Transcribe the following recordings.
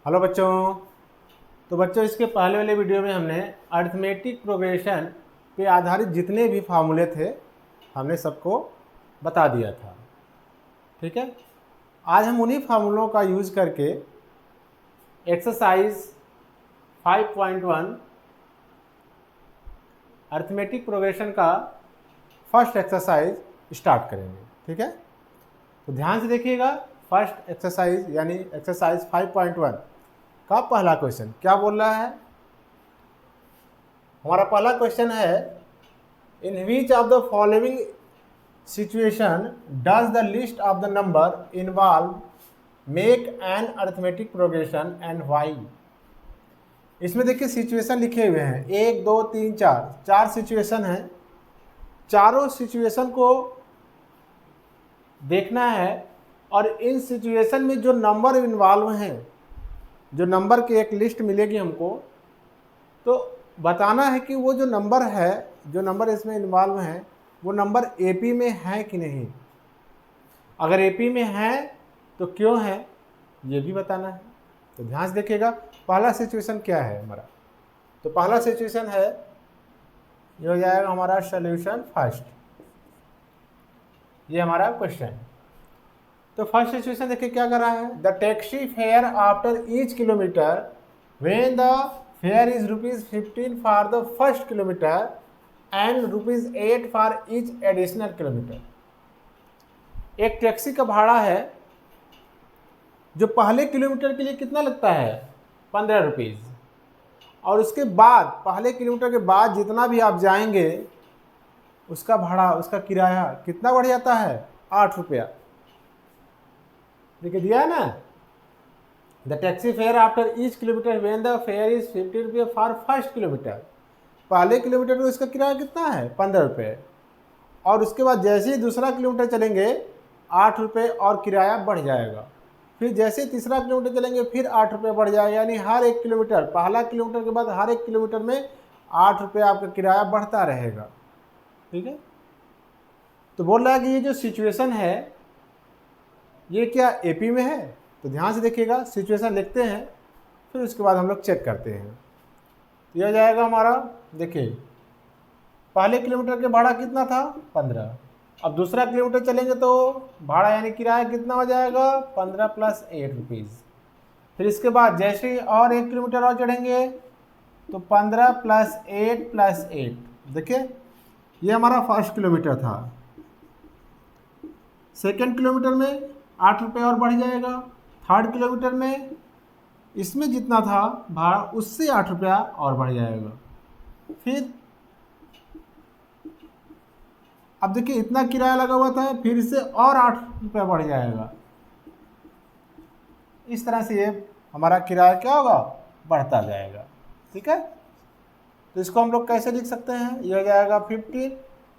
Hello बच्चों। तो बच्चों, इसके पहले वाले वीडियो में हमने अरिथमेटिक प्रोग्रेशन पे आधारित जितने भी फार्मूले थे हमने सबको बता दिया था। ठीक है, आज हम उन्हीं फार्मूलों का यूज़ करके एक्सरसाइज 5.1 अरिथमेटिक प्रोग्रेशन का फर्स्ट एक्सरसाइज स्टार्ट करेंगे। ठीक है, तो ध्यान से देखिएगा। फर्स्ट एक्सरसाइज यानी एक्सरसाइज 5.1 का पहला क्वेश्चन क्या बोल रहा है। हमारा पहला क्वेश्चन है, in which of the following situation does the list of the number involve make an arithmetic progression and why. इसमें देखिए सिचुएशन लिखे हुए हैं 1 2 3 4 चार सिचुएशन हैं। चारों सिचुएशन को देखना है और इन सिचुएशन में जो नंबर इन्वॉल्व हैं, जो नंबर की एक लिस्ट मिलेगी हमको, तो बताना है कि वो जो नंबर है, जो नंबर इसमें इन्वॉल्व हैं, वो नंबर एपी में है कि नहीं। अगर एपी में है तो क्यों है, ये भी बताना है। तो ध्यान से देखिएगा पहला सिचुएशन क्या है हमारा। तो पहला सिचुएशन है, ये हो जाएगा हमारा सोल्यूशन फर्स्ट। ये हमारा क्वेश्चन। तो फर्स्ट सिचुएशन देखिए क्या कर रहा है। The taxi fare after each kilometre when the fair is ₹15 for the first kilometre and ₹8 for each additional kilometre. एक टैक्सी का भाड़ा है जो पहले किलोमीटर के लिए कितना लगता है, ₹15, और उसके बाद पहले किलोमीटर के बाद जितना भी आप जाएंगे उसका भाड़ा, उसका किराया कितना बढ़ जाता है, ₹8। देखिए दिया है ना। The taxi fare after each kilometre when the fair is ₹15 for first kilometre. पहले किलोमीटर में उसका किराया कितना है, ₹15, और उसके बाद जैसे ही दूसरा किलोमीटर चलेंगे ₹8 और किराया बढ़ जाएगा। फिर जैसे तीसरा किलोमीटर चलेंगे फिर ₹8 बढ़ जाएगा। यानी हर एक किलोमीटर, पहला किलोमीटर के बाद हर एक किलोमीटर में ₹8 आपका किराया बढ़ता रहेगा। ठीक है, तो बोल रहा है कि ये जो सिचुएशन है ये क्या एपी में है। तो ध्यान से देखिएगा, सिचुएशन लिखते हैं फिर उसके बाद हम लोग चेक करते हैं। ये हो जाएगा हमारा, देखिए पहले किलोमीटर के भाड़ा कितना था, 15। अब दूसरा किलोमीटर चलेंगे तो भाड़ा यानी किराया कितना हो जाएगा, 15 + ₹8। फिर इसके बाद जैसे ही और 1 किलोमीटर और चढ़ेंगे तो 15 + 8 + 8। देखिए ये हमारा फर्स्ट किलोमीटर था। सेकेंड किलोमीटर में ₹8 और बढ़ जाएगा। थर्ड किलोमीटर में इसमें जितना था भाड़ा उससे ₹8 और बढ़ जाएगा। फिर अब देखिए इतना किराया लगा हुआ था, फिर इससे और ₹8 बढ़ जाएगा। इस तरह से ये हमारा किराया क्या होगा, बढ़ता जाएगा। ठीक है, तो इसको हम लोग कैसे लिख सकते हैं। ये हो जाएगा 15,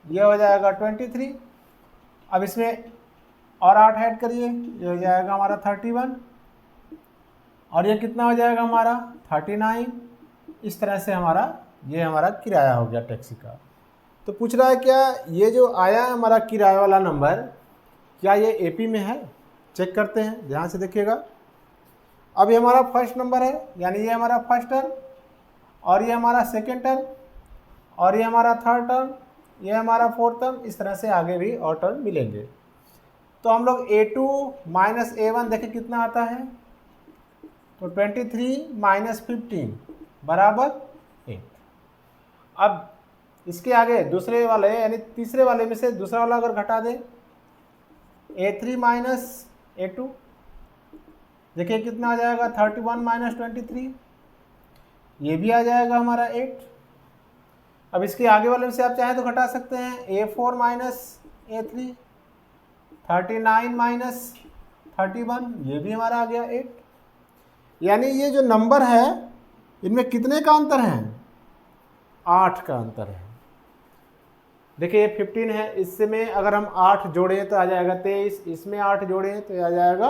ये हो जाएगा 23। अब इसमें और 8 ऐड करिए, ये हो जाएगा हमारा 31, और ये कितना हो जाएगा हमारा 39। इस तरह से ये हमारा किराया हो गया टैक्सी का। तो पूछ रहा है क्या ये जो आया है हमारा किराया वाला नंबर, क्या ये एपी में है। चेक करते हैं, ध्यान से देखिएगा। अब ये हमारा फर्स्ट नंबर है, यानी ये हमारा फर्स्ट टर्म, और ये हमारा सेकेंड टर्म, और ये हमारा थर्ड टर्म, ये हमारा फोर्थ टर्म। इस तरह से आगे भी और टर्म मिलेंगे। तो हम लोग A2 - A1 देखें कितना आता है, तो 23 - 15 बराबर 8। अब इसके आगे दूसरे वाले यानी तीसरे वाले में से दूसरा वाला अगर घटा दें, A3 - A2, देखिए कितना आ जाएगा, 31 - 23, ये भी आ जाएगा हमारा 8। अब इसके आगे वाले में से आप चाहें तो घटा सकते हैं, A4 - A3, 39 - 31, ये भी हमारा आ गया 8। यानी ये जो नंबर है इनमें कितने का अंतर है, 8 का अंतर है। देखिए ये 15 है, इससे में अगर हम 8 जोड़ें तो आ जाएगा 23, इसमें 8 जोड़ें तो आ जाएगा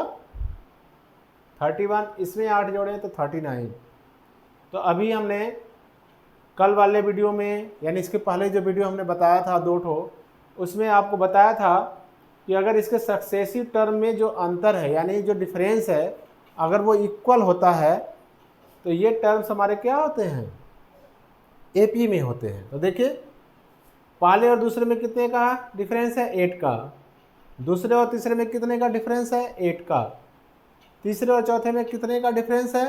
31, इसमें 8 जोड़ें तो 39। तो अभी हमने कल वाले वीडियो में, यानी इसके पहले जो वीडियो हमने बताया था 2 ठो, उसमें आपको बताया था कि अगर इसके सक्सेसिव टर्म में जो अंतर है, यानी जो डिफरेंस है, अगर वो इक्वल होता है तो ये टर्म्स हमारे क्या होते हैं, एपी में होते हैं। तो देखिए पहले और दूसरे में कितने का डिफरेंस है, 8 का। दूसरे और तीसरे में कितने का डिफरेंस है, 8 का। तीसरे और चौथे में कितने का डिफरेंस है,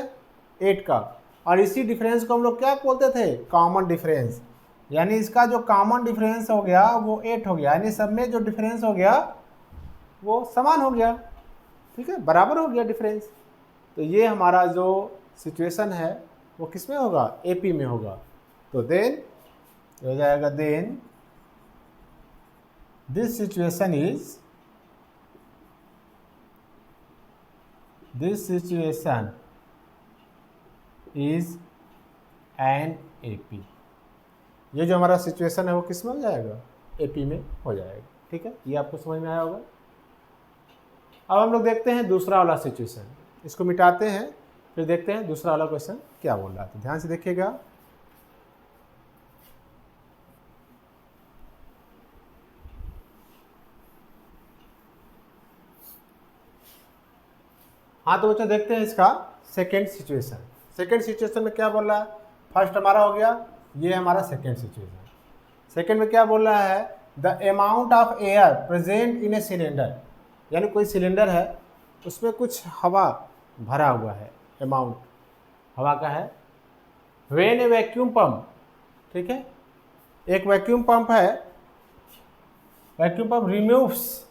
8 का। और इसी डिफरेंस को हम लोग क्या बोलते थे, कॉमन डिफरेंस। यानी इसका जो कॉमन डिफरेंस हो गया वो 8 हो गया, यानी सब में जो डिफरेंस हो गया वो समान हो गया, ठीक है, बराबर हो गया डिफरेंस। तो ये हमारा जो सिचुएशन है वो किस में होगा, एपी में होगा। तो देन हो जाएगा, then this situation is an AP. ये जो हमारा सिचुएशन है वो किस में हो जाएगा, एपी में हो जाएगा, ठीक है। ये आपको समझ में आया होगा। अब हम लोग देखते हैं दूसरा वाला सिचुएशन, इसको मिटाते हैं फिर देखते हैं दूसरा वाला क्वेश्चन क्या बोल रहा है। तो ध्यान से देखिएगा। हाँ तो बच्चों देखते हैं इसका सेकेंड सिचुएशन। सेकेंड सिचुएशन में क्या बोल रहा है, फर्स्ट हमारा हो गया, ये हमारा सेकेंड सिचुएशन। सेकेंड में क्या बोल रहा है, the amount of air present in a cylinder, यानी कोई सिलेंडर है उसमें कुछ हवा भरा हुआ है, अमाउंट हवा का है। व्हेन ए वैक्यूम पंप, ठीक है, एक वैक्यूम पंप है, vacuum pump removes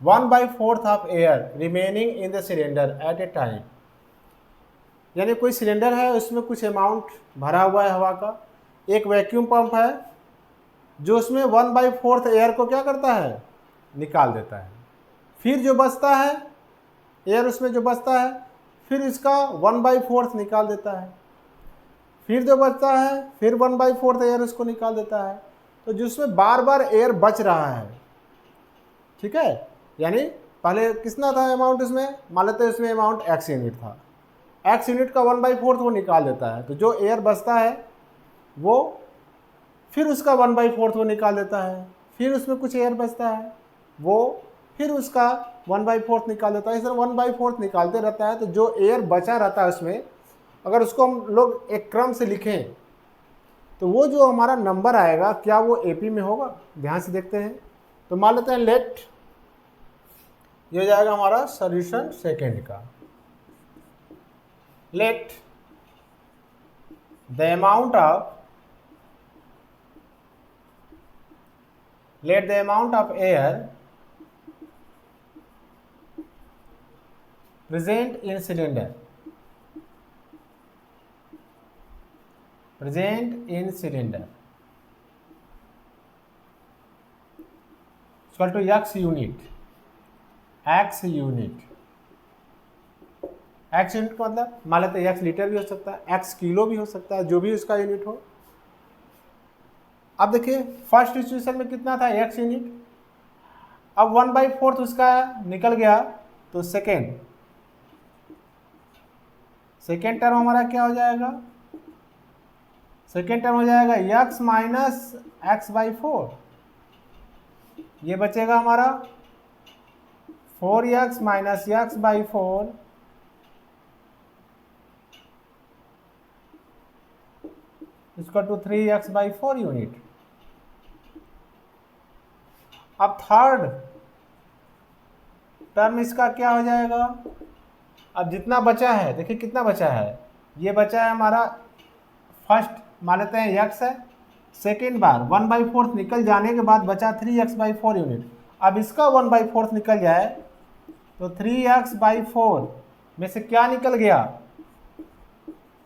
1/4 of air remaining in the cylinder eight A time. यानी कोई सिलेंडर है उसमें कुछ अमाउंट भरा हुआ है हवा का, एक वैक्यूम पंप है जो उसमें 1/4 एयर को क्या करता है, निकाल देता है। फिर जो बचता है एयर, उसमें जो बचता है फिर इसका 1/4 निकाल देता है। फिर जो बचता है फिर 1/4 एयर उसको निकाल देता है। तो जिसमें बार बार एयर बच रहा है, ठीक है, यानी पहले कितना था अमाउंट उसमें, मान लेते हैं उसमें अमाउंट x यूनिट था, x यूनिट का 1/4 वो निकाल देता है। तो जो एयर बचता है वो फिर उसका 1/4 वो निकाल देता है। फिर उसमें कुछ एयर बचता है वो फिर उसका 1/4 निकाल देता है। इस तरह 1/4 निकालते रहता है। तो जो एयर बचा रहता है उसमें, अगर उसको हम लोग एक क्रम से लिखें तो वो जो हमारा नंबर आएगा क्या वो एपी में होगा। ध्यान से देखते हैं। तो मान लेते हैं लेट, ये हो जाएगा हमारा सॉल्यूशन सेकेंड का। Let the amount of air present in cylinder equal to x unit का मतलब मान लेते हैं x लीटर भी हो सकता है, x किलो भी हो सकता है, जो भी उसका यूनिट हो। अब देखिए फर्स्ट सिचुएशन में कितना था, x यूनिट। अब 1/4 उसका निकल गया। तो सेकेंड टर्म हमारा क्या हो जाएगा, सेकेंड टर्म हो जाएगा x माइनस x/4। ये बचेगा हमारा 4x माइनस x/4 इसका टू 3x/4 यूनिट। अब थर्ड टर्म इसका क्या हो जाएगा, अब जितना बचा है देखिए कितना बचा है, ये बचा है हमारा फर्स्ट मान लेते हैं x है, सेकेंड बार 1/4 निकल जाने के बाद बचा 3x/4 यूनिट। अब इसका 1/4 निकल जाए तो 3x/4 में से क्या निकल गया,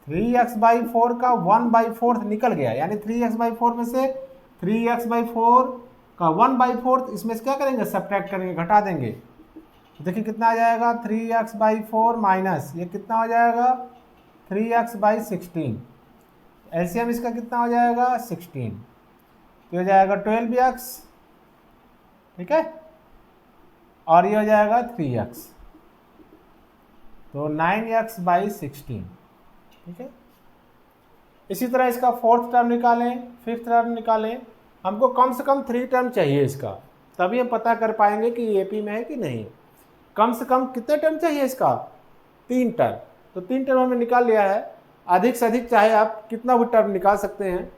3x/4 का 1/4 निकल गया। यानी 3x/4 में से 3x/4 का 1/4 इसमें से क्या करेंगे, सब्ट्रैक्ट करेंगे, घटा देंगे। तो देखिए कितना आ जाएगा, 3x/4 माइनस ये कितना हो जाएगा 3x/16। एलसीएम इसका कितना हो जाएगा 16, तो हो जाएगा 12x, ठीक है, और ये हो जाएगा 3x, तो 9x/16, ठीक है। इसी तरह इसका फोर्थ टर्म निकालें, फिफ्थ टर्म निकालें। हमको कम से कम 3 टर्म चाहिए इसका, तभी हम पता कर पाएंगे कि एपी में है कि नहीं। कम से कम कितने टर्म चाहिए इसका, 3 टर्म, तो 3 टर्म हमने निकाल लिया है। अधिक से अधिक चाहे आप कितना भी टर्म निकाल सकते हैं,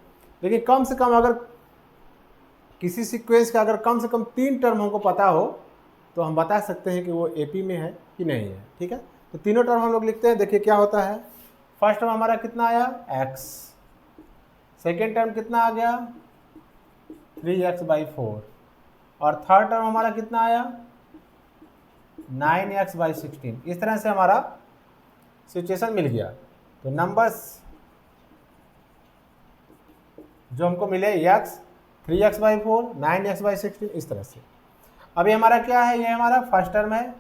लेकिन कम से कम अगर किसी सीक्वेंस का अगर कम से कम 3 टर्म हमको पता हो तो हम बता सकते हैं कि वो एपी में है कि नहीं है। ठीक है, तो तीनों टर्म हम लोग लिखते हैं। देखिए क्या होता है, फर्स्ट टर्म हमारा कितना आया x, सेकेंड टर्म कितना आ गया 3x/4, और थर्ड टर्म हमारा कितना आया 9x/16। इस तरह से हमारा सिचुएशन मिल गया। तो नंबर्स जो हमको मिले x, 3x/4, 9x/16, इस तरह से। अभी हमारा क्या है, ये हमारा फर्स्ट टर्म है,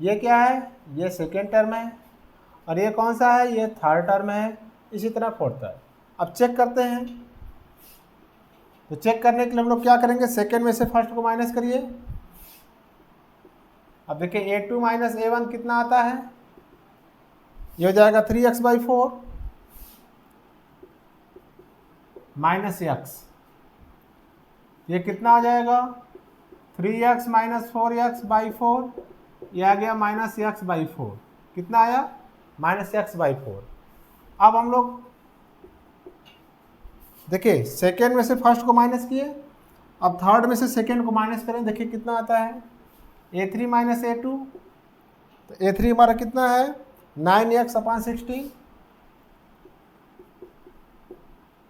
ये क्या है, ये सेकेंड टर्म है, और ये कौन सा है, ये थर्ड टर्म है, इसी तरह फोर्थ टर्म। अब चेक करते हैं। तो चेक करने के लिए हम लोग क्या करेंगे, सेकेंड में से फर्स्ट को माइनस करिए। अब देखिए a2 - a1 कितना आता है, ये हो जाएगा 3x/4 माइनस x, ये कितना आ जाएगा 3x - 4x/4, ये आ गया -x/4, कितना आया -x/4। अब हम लोग देखिए सेकेंड में से फर्स्ट को माइनस किए, अब थर्ड में से सेकेंड को माइनस करें, देखिए कितना आता है a3 - a2, तो a3 हमारा कितना है 9x/16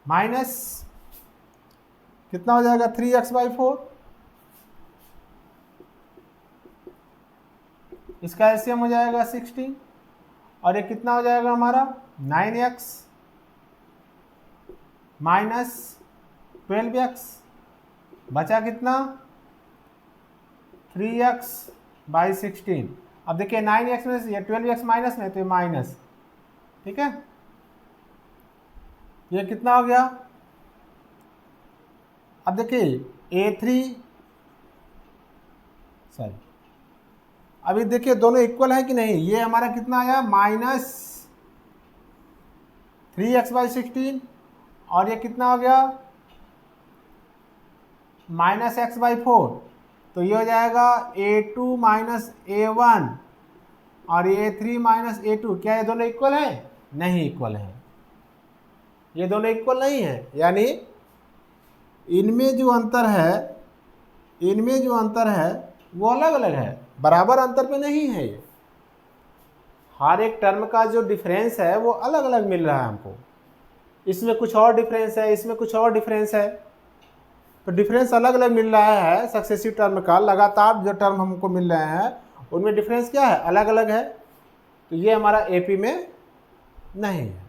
माइनस कितना हो जाएगा 3x/4, इसका एलसीएम हो जाएगा 16, और ये कितना हो जाएगा हमारा 9x माइनस 12x, बचा कितना 3x/16। अब देखिए 9x में ये 12x माइनस में, तो ये माइनस, ठीक है, ये कितना हो गया। अब देखिए a3 सॉरी, अभी देखिए दोनों इक्वल है कि नहीं, ये हमारा कितना आया -3x/16, और ये कितना हो गया -x/4, तो ये हो जाएगा a2 - a1 और a3 - a2। क्या ये दोनों इक्वल है, नहीं इक्वल है, ये दोनों इक्वल नहीं है, यानी इनमें जो अंतर है, इनमें जो अंतर है वो अलग अलग है, बराबर अंतर पे नहीं है। ये हर एक टर्म का जो डिफरेंस है वो अलग अलग मिल रहा है हमको, इसमें कुछ और डिफरेंस है, इसमें कुछ और डिफरेंस है, तो डिफरेंस अलग अलग मिल रहा है सक्सेसिव टर्म का। लगातार जो टर्म हमको मिल रहे हैं उनमें डिफरेंस क्या है, अलग अलग है, तो ये हमारा एपी में नहीं है।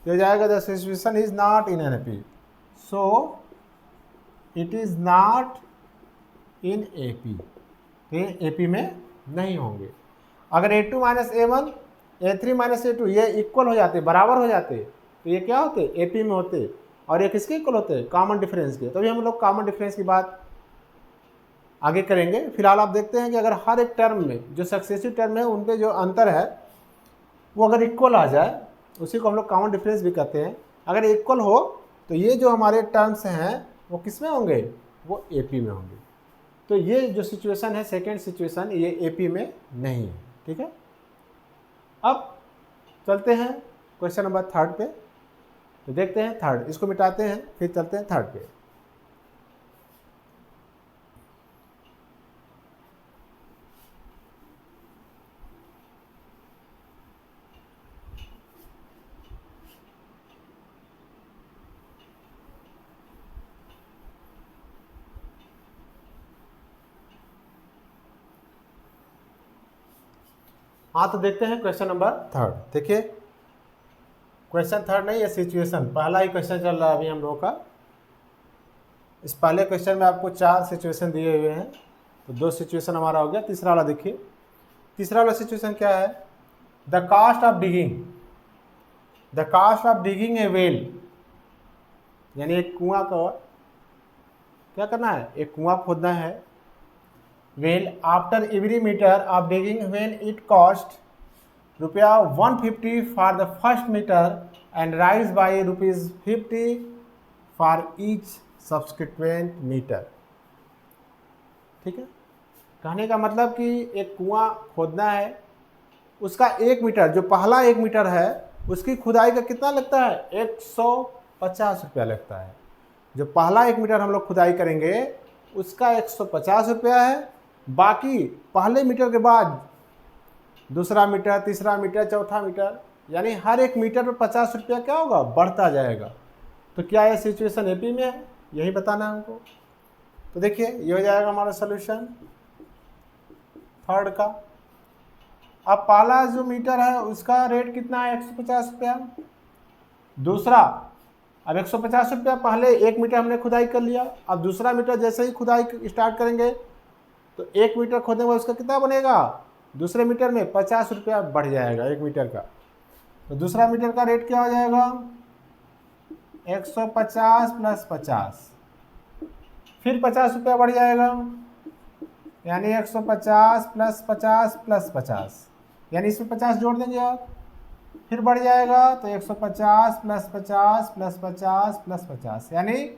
तो जाएगा the situation is not in an AP, so it is not in AP, तो ये एपी में नहीं होंगे। अगर a2 - a1, a3 - a2 ये इक्वल हो जाते, बराबर हो जाते, तो ये क्या होते एपी में होते, और ये किसके इक्वल होते, कॉमन डिफरेंस के। तभी हम लोग कॉमन डिफरेंस की बात आगे करेंगे। फिलहाल आप देखते हैं कि अगर हर एक टर्म में जो सक्सेसिव टर्म है उन पे जो अंतर है वो अगर इक्वल आ जाए, उसी को हम लोग कॉमन डिफरेंस भी कहते हैं। अगर इक्वल हो तो ये जो हमारे टर्म्स हैं वो किस में होंगे, वो एपी में होंगे। तो ये जो सिचुएशन है सेकेंड सिचुएशन, ये एपी में नहीं है। ठीक है, अब चलते हैं क्वेश्चन नंबर थर्ड पे। तो देखते हैं थर्ड, इसको मिटाते हैं फिर चलते हैं थर्ड पे। हाँ, तो देखते हैं क्वेश्चन नंबर थर्ड। देखिए क्वेश्चन थर्ड नहीं, ये सिचुएशन, पहला ही क्वेश्चन चल रहा है अभी हम लोगों का। इस पहले क्वेश्चन में आपको 4 सिचुएशन दिए हुए हैं, तो 2 सिचुएशन हमारा हो गया। तीसरा वाला देखिए, तीसरा वाला सिचुएशन क्या है, the cost of digging, the cost of digging a well, यानी एक कुआं का क्या करना है, एक कुआं खोदना है। Well after every metre of digging when it cost ₹150 for the first metre and rise by ₹50 for each subsequent metre. ठीक है, कहने का मतलब कि एक कुआं खोदना है, उसका 1 मीटर, जो पहला 1 मीटर है उसकी खुदाई का कितना लगता है, 150 रुपया लगता है। जो पहला 1 मीटर हम लोग खुदाई करेंगे उसका 150 रुपया है। बाकी पहले मीटर के बाद दूसरा मीटर, तीसरा मीटर, चौथा मीटर, यानी हर 1 मीटर पर 50 रुपया क्या होगा, बढ़ता जाएगा। तो क्या यह सिचुएशन एपी में है, यही बताना है हमको। तो देखिए ये हो जाएगा हमारा सोल्यूशन थर्ड का। अब पहला जो मीटर है उसका रेट कितना है, 150 रुपया। दूसरा, अब 150 रुपया, पहले 1 मीटर हमने खुदाई कर लिया। अब दूसरा मीटर जैसे ही खुदाई स्टार्ट करेंगे तो 1 मीटर खोदने में उसका कितना बनेगा, दूसरे मीटर में 50 रुपया बढ़ जाएगा 1 मीटर का। तो दूसरा मीटर का रेट क्या हो जाएगा, 150 प्लस 50, फिर 50 रुपया बढ़ जाएगा, यानी 150 प्लस 50 प्लस 50, यानी इसमें 50 जोड़ देंगे आप, फिर बढ़ जाएगा तो 150 प्लस 50 प्लस 50 प्लस 50, यानी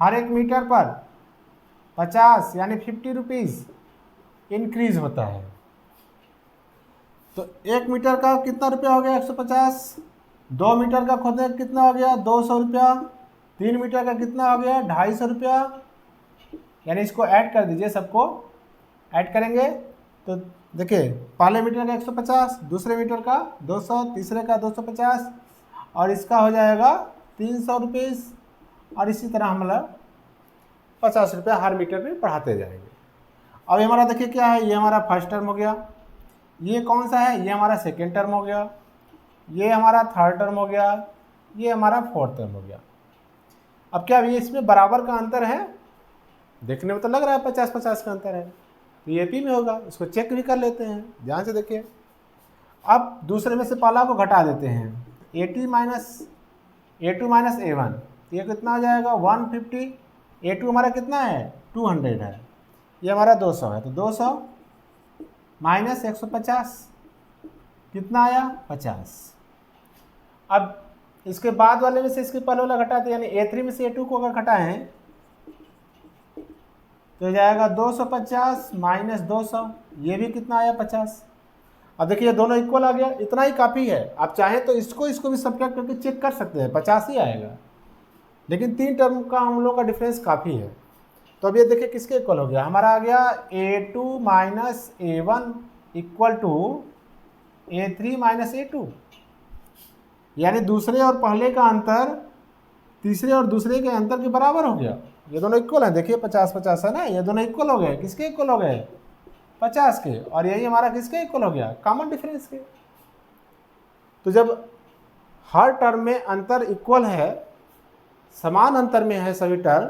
हर 1 मीटर पर 50 यानी 50 रुपीज़ इंक्रीज होता है। तो 1 मीटर का कितना रुपया हो गया, 150। 2 मीटर का खोदने का कितना हो गया, 200 रुपया। 3 मीटर का कितना हो गया, 250 रुपया। यानी इसको ऐड कर दीजिए, सबको ऐड करेंगे तो देखिए पहले मीटर का 150, दूसरे मीटर का 200, तीसरे का 250 और इसका हो जाएगा 300 रुपीज़। और इसी तरह हम लोग 50 रुपया हर मीटर में बढ़ाते जाएंगे। अब हमारा देखिए क्या है, ये हमारा फर्स्ट टर्म हो गया, ये कौन सा है, ये हमारा सेकेंड टर्म हो गया, ये हमारा थर्ड टर्म हो गया, ये हमारा फोर्थ टर्म हो गया। अब क्या ये इसमें बराबर का अंतर है, देखने में तो लग रहा है 50-50 का अंतर है, तो ये एपी में होगा। इसको चेक भी कर लेते हैं, ध्यान से देखिए। अब दूसरे में से पहला को घटा देते हैं, A2 माइनस A1, ये कितना हो जाएगा 150। A2 हमारा कितना है, 200 है, ये हमारा 200 है, तो 200 माइनस 150 कितना आया, 50। अब इसके बाद वाले में से इसके पहले वाला घटाते, यानी A3 में से A2 को अगर घटाएं तो जाएगा 250 माइनस 200, ये भी कितना आया, 50। अब देखिए ये दोनों इक्वल आ गया, इतना ही काफ़ी है। आप चाहें तो इसको भी सब्ट्रैक्ट करके चेक कर सकते हैं, 50 ही आएगा, लेकिन 3 टर्म का हम लोग का डिफरेंस काफ़ी है। तो अब ये देखिए किसके इक्वल हो गया, हमारा आ गया A2 minus A1 equal to A3 minus A2, यानी दूसरे और पहले का अंतर तीसरे और दूसरे के अंतर के बराबर हो गया। ये दोनों इक्वल हैं, देखिए 50-50 है ना, ये दोनों इक्वल हो गए, किसके इक्वल हो गए, 50 के। और यही हमारा किसके इक्वल हो गया, कॉमन डिफरेंस के। तो जब हर टर्म में अंतर इक्वल है, समान अंतर में है सभी टर्म,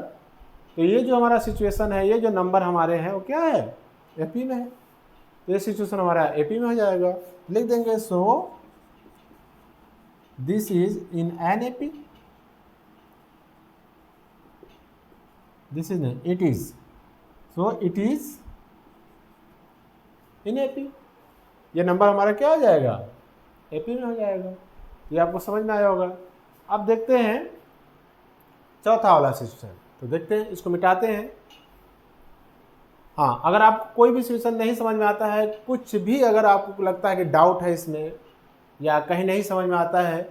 तो ये जो हमारा सिचुएशन है, ये जो नंबर हमारे हैं वो क्या है, एपी में है। ये सिचुएशन हमारा एपी में हो जाएगा, लिख देंगे so this is in an AP, this is नहीं, it is, so it is in AP. ये नंबर हमारा क्या हो जाएगा, एपी में हो जाएगा। ये आपको समझ में आया होगा। अब देखते हैं चौथा वाला सिचुएशन, तो देखते हैं, इसको मिटाते हैं। हाँ, अगर आपको कोई भी सिचुएशन नहीं समझ में आता है, कुछ भी अगर आपको लगता है कि डाउट है इसमें या कहीं नहीं समझ में आता है,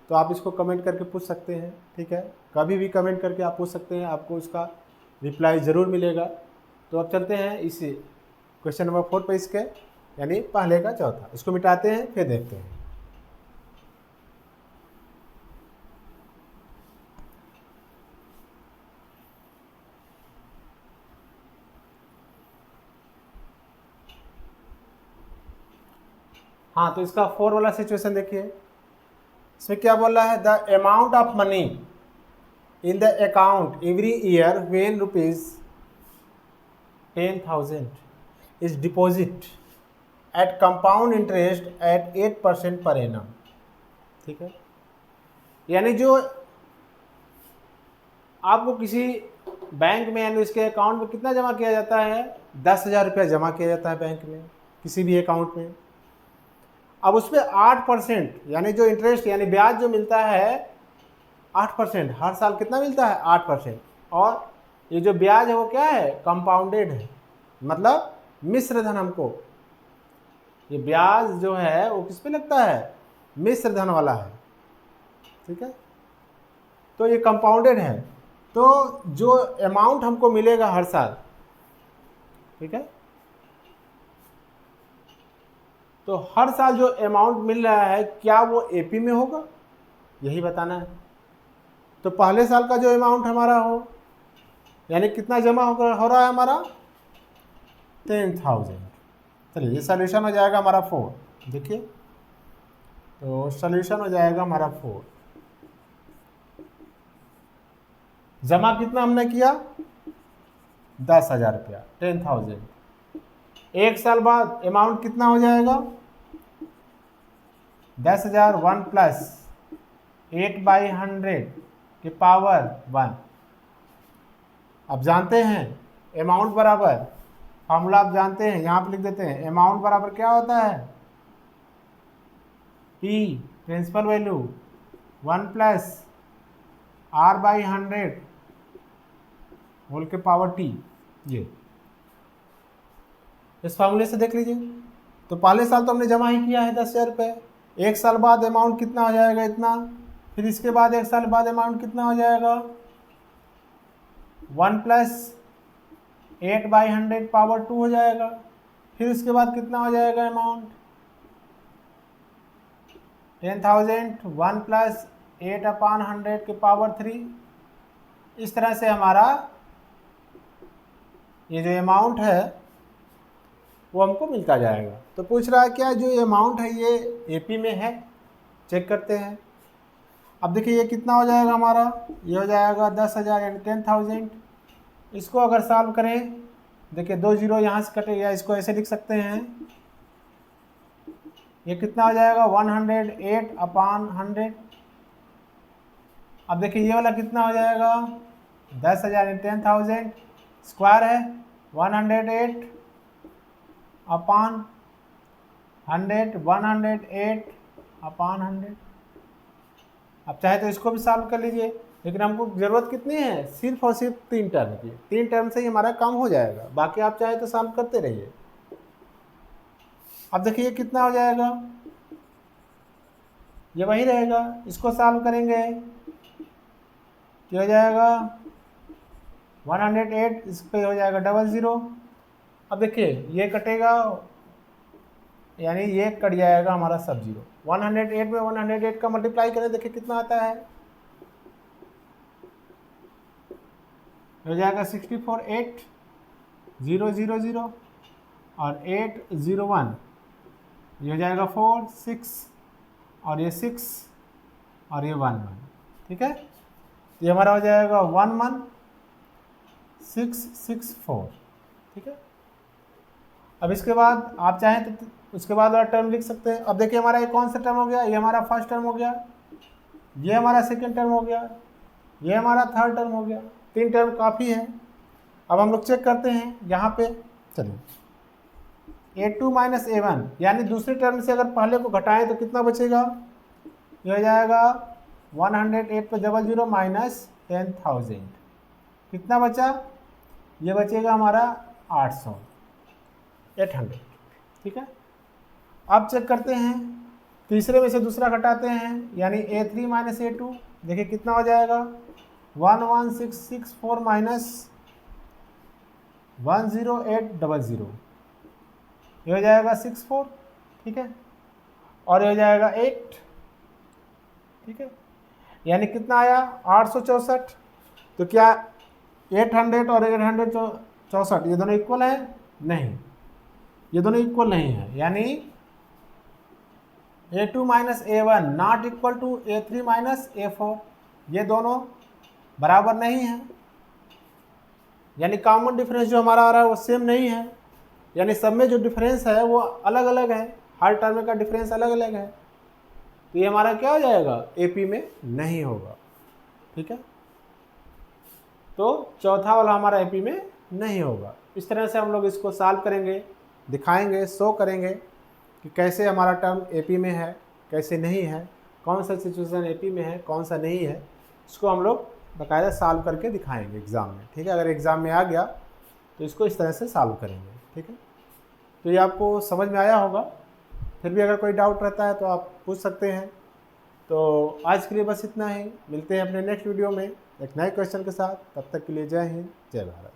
तो आप इसको कमेंट करके पूछ सकते हैं, ठीक है। कभी भी कमेंट करके आप पूछ सकते हैं, आपको उसका रिप्लाई ज़रूर मिलेगा। तो अब चलते हैं इस क्वेश्चन नंबर 4 पे, इसके यानी पहले का चौथा, इसको मिटाते हैं फिर देखते हैं। हाँ, तो इसका 4 वाला सिचुएशन देखिए, इसमें क्या बोल रहा है, the amount of money in the account every year when rupees 10,000 is deposit eight compound interest eight 8% per annum, ठीक है। यानी जो आपको किसी बैंक में यानी उसके अकाउंट में कितना जमा किया जाता है, 10,000 रुपया जमा किया जाता है बैंक में, किसी भी अकाउंट में। अब उस पर 8% यानी जो इंटरेस्ट यानी ब्याज जो मिलता है 8%, हर साल कितना मिलता है, 8%। और ये जो ब्याज है वो क्या है, कंपाउंडेड है, मतलब मिश्र धन हमको ये ब्याज जो है वो किस पे लगता है, मिश्र धन वाला है, ठीक है। तो ये कंपाउंडेड है, तो जो अमाउंट हमको मिलेगा हर साल, ठीक है, तो हर साल जो अमाउंट मिल रहा है क्या वो एपी में होगा, यही बताना है। तो पहले साल का जो अमाउंट हमारा हो, यानी कितना जमा हो रहा है हमारा 10,000। चलिए ये सोल्यूशन हो जाएगा हमारा 4। देखिए तो सोल्यूशन हो जाएगा हमारा 4। जमा कितना हमने किया 10,000 रुपया, 10,000। एक साल बाद अमाउंट कितना हो जाएगा 10,000 1 प्लस 8/100 की पावर 1। अब जानते हैं अमाउंट बराबर, फॉर्मूला आप जानते हैं, यहाँ पे लिख देते हैं। अमाउंट बराबर क्या होता है, P principal value 1 plus R/100 whole के पावर T। ये इस फॉर्मूले से देख लीजिए। तो पहले साल तो हमने जमा ही किया है 10,000 रुपये। एक साल बाद अमाउंट कितना हो जाएगा, इतना। फिर इसके बाद एक साल बाद अमाउंट कितना हो जाएगा 1 प्लस 8/100 पावर 2 हो जाएगा। फिर उसके बाद कितना हो जाएगा अमाउंट 10,000 1 प्लस 8/100 के पावर 3। इस तरह से हमारा ये जो अमाउंट है वो हमको मिलता जाएगा। तो पूछ रहा है क्या जो ये अमाउंट है ये एपी में है, चेक करते हैं। अब देखिए ये कितना हो जाएगा हमारा, ये हो जाएगा 10,000 यानी 10,000। इसको अगर सॉल्व करें, देखिए 2 जीरो यहाँ से कटेगा, इसको ऐसे लिख सकते हैं। ये कितना हो जाएगा 108/100। अब देखिए ये वाला कितना हो जाएगा 10,000 यानी 10,000, स्क्वायर है 108/100 108/100। अब चाहे तो इसको भी सॉल्व कर लीजिए, लेकिन हमको ज़रूरत कितनी है, सिर्फ और सिर्फ 3 टर्म की। 3 टर्म से ही हमारा काम हो जाएगा, बाकी आप चाहे तो सॉल्व करते रहिए। अब देखिए कितना हो जाएगा, ये वही रहेगा। इसको सॉल्व करेंगे क्या हो जाएगा 108, इस पे हो जाएगा 00। अब देखिए ये कटेगा यानी ये कट जाएगा हमारा सब जीरो। 108 में 108 का मल्टीप्लाई करें, देखिए कितना आता है, हो जाएगा 64 8 0 0 0 और 8 0 1, ये हो जाएगा 4 6 और ये 6 और ये 1 1, ठीक है। ये हमारा हो जाएगा 1 1 6 6 4, ठीक है। अब इसके बाद आप चाहें तो उसके बाद वाला टर्म लिख सकते हैं। अब देखिए हमारा ये कौन सा टर्म हो गया, ये हमारा फर्स्ट टर्म हो गया, ये हमारा सेकंड टर्म हो गया, ये हमारा थर्ड टर्म हो गया। 3 टर्म काफ़ी है। अब हम लोग चेक करते हैं यहाँ पे, चलिए A2 माइनस A1 यानी दूसरे टर्म से अगर पहले को घटाएं तो कितना बचेगा, ये हो जाएगा 108 पे 00 माइनस 10,000, कितना बचा, ये बचेगा हमारा 800, ठीक है। अब चेक करते हैं, तीसरे में से दूसरा घटाते हैं यानी A3 माइनस A2, देखिए कितना हो जाएगा 11664 माइनस 10800, ये हो जाएगा 64, ठीक है, और ये हो जाएगा 8, ठीक है। यानी कितना आया 864। तो क्या 800 और 864 ये दोनों इक्वल है, नहीं, ये दोनों इक्वल नहीं है। यानी A2 minus A1 not equal to A3 minus A4, ये दोनों बराबर नहीं है। यानी कॉमन डिफरेंस जो हमारा आ रहा है वो सेम नहीं है, यानी सब में जो डिफरेंस है वो अलग अलग है, हर टर्म का डिफरेंस अलग अलग है। तो ये हमारा क्या हो जाएगा, AP में नहीं होगा, ठीक है। तो चौथा वाला हमारा AP में नहीं होगा। इस तरह से हम लोग इसको सॉल्व करेंगे, दिखाएंगे, शो करेंगे कि कैसे हमारा टर्म AP में है, कैसे नहीं है, कौन सा सिचुएशन AP में है, कौन सा नहीं है। इसको हम लोग बाकायदा सॉल्व करके दिखाएंगे एग्ज़ाम में, ठीक है। अगर एग्ज़ाम में आ गया तो इसको इस तरह से सॉल्व करेंगे, ठीक है। तो ये आपको समझ में आया होगा। फिर भी अगर कोई डाउट रहता है तो आप पूछ सकते हैं। तो आज के लिए बस इतना ही, मिलते हैं अपने नेक्स्ट वीडियो में एक नए क्वेश्चन के साथ। तब तक के लिए जय हिंद, जय भारत।